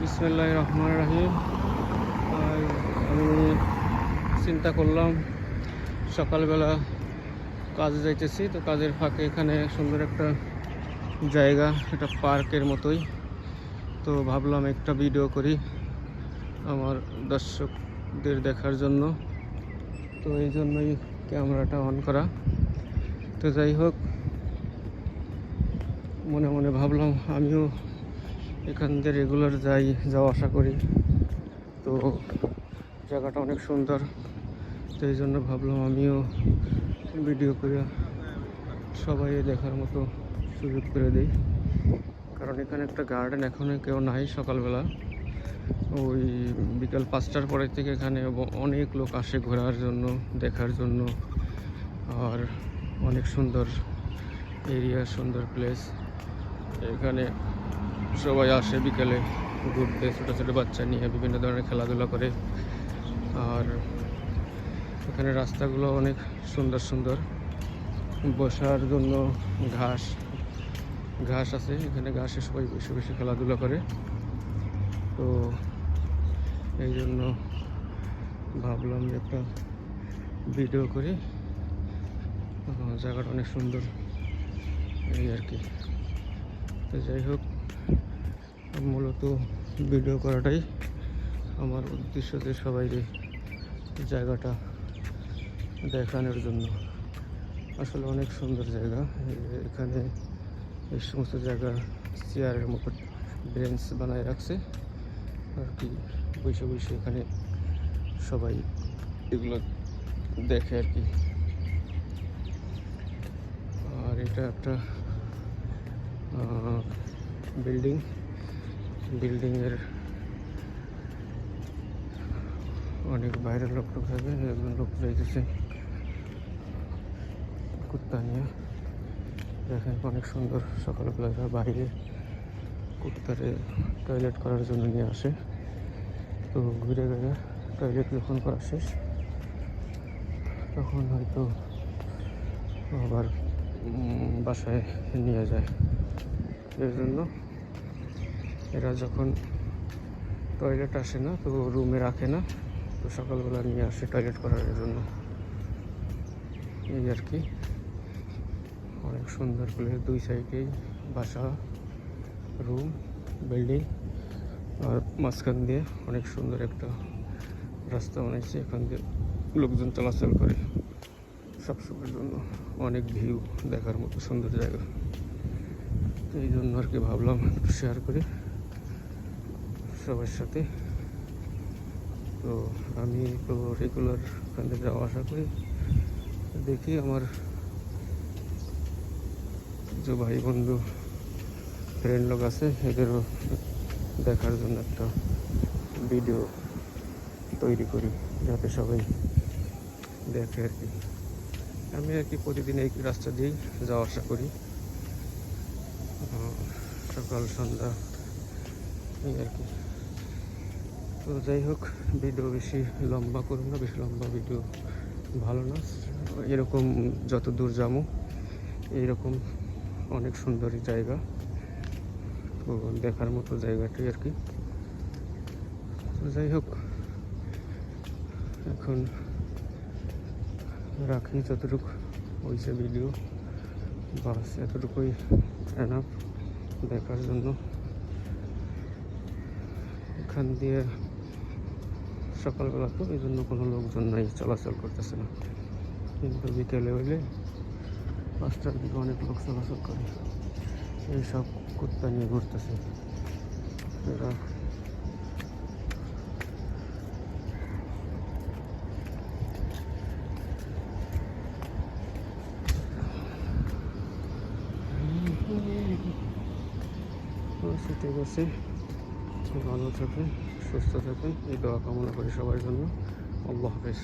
বিসমিল্লাহির রহমানির রহিম। আমি চিন্তা করলাম সকালবেলা কাজে যাইতেছি, তো কাজের ফাঁকে এখানে সুন্দর একটা জায়গা, এটা পার্কের মতোই। তো ভাবলাম একটা ভিডিও করি আমার দর্শকদের দেখার জন্য, তো এই জন্যই ক্যামেরাটা অন করা। তো যাই হোক, মনে মনে ভাবলাম আমিও এখান দিয়ে রেগুলার যাওয়া আসা করি, তো জায়গাটা অনেক সুন্দর। তো এই জন্য ভাবলাম আমিও ভিডিও করে সবাই দেখার মতো সুযোগ করে দিই, কারণ এখানে একটা গার্ডেন এখনো কেউ নাই। সকালবেলা ওই বিকাল 5টার পরে থেকে এখানে অনেক লোক আসে ঘোরার জন্য, দেখার জন্য। আর অনেক সুন্দর এরিয়া, সুন্দর প্লেস। এখানে সবাই আসে বিকেলে ঘুরতে, ছোটো ছোটো বাচ্চা নিয়ে বিভিন্ন ধরনের খেলাধুলা করে। আর এখানে রাস্তাগুলো অনেক সুন্দর সুন্দর, বসার জন্য ঘাস আছে এখানে, ঘাসে সবাই বেশি বেশি খেলাধুলা করে। তো এই জন্য ভাবলাম যে একটা ভিডিও করি, জায়গাটা অনেক সুন্দর এই আর কি। তো যাই হোক, মূলত ভিডিও করাটাই আমার উদ্দেশ্য, যে সবাইকে জায়গাটা দেখানোর জন্য। আসলে অনেক সুন্দর জায়গা। এখানে এই সমস্ত জায়গা চেয়ারের মতো বেঞ্চ বানায় রাখছে আর কি, বসে বসে এখানে সবাই এগুলো দেখে আর কি। আর এটা একটা বিল্ডিংয়ের অনেক বাইরের লোক থাকে, একজন লোক যাইতেছে কুত্তা নিয়ে। দেখেন অনেক সুন্দর, সকালবেলা বাইরে কুত্তারে টয়লেট করার জন্য নিয়ে আসে। তো ঘুরে ঘুরে টয়লেট যখন করা শেষ, তখন হয়তো আবার বাসায় নিয়ে যায়। এর জন্য এরা যখন টয়লেট আসে না, তো রুমে রাখে না, তো সকালবেলা নিয়ে আসে টয়লেট করার জন্য, এই আর কি। অনেক সুন্দর প্লেস, দুই সাইডেই বাসা, রুম, বিল্ডিং, আর মাঝখান দিয়ে অনেক সুন্দর একটা রাস্তা বানাইছে। এখান দিয়ে লোকজন চলাচল করে সবসময়ের জন্য। অনেক ভিউ দেখার মতো সুন্দর জায়গা, এই জন্য আর কি ভাবলাম শেয়ার করি সবার সাথে। তো আমি তো রেগুলার ওখান থেকে যাওয়া আসা করি, দেখি আমার যে ভাই বন্ধু ফ্রেন্ড লোক আছে, এদেরও দেখার জন্য একটা ভিডিও তৈরি করি, যাতে সবাই দেখে আর কি। আমি আর কি প্রতিদিন এই রাস্তা দিয়েই যাওয়া আসা করি, সকাল সন্ধ্যা, এই আর কি। তো যাই হোক, ভিডিও বেশি লম্বা করুন না, বেশি লম্বা ভিডিও ভালো না। এরকম যত দূর যাবো, এইরকম অনেক সুন্দর জায়গা, তো দেখার মতো জায়গাটাই আর কি। তো যাই হোক, এখন রাখি, যতটুকু হয়েছে ভিডিও, বাস এতটুকুই এনাফ দেখার জন্য। এখান দিয়ে সকালবেলা তো এই জন্য কোনো লোকজন নাই, চলাচল করতেছে না, কিন্তু বিকেলে হইলে 5টার দিকে অনেক লোক চলাচল করে। এইসব কুত্তা নিয়ে ঘুরতেছে এরা। ঠিক আছে, ভালো থাকেন, সুস্থ থাকেন, এই দোয়া কামনা করি সবার জন্য। আল্লাহ হাফেজ।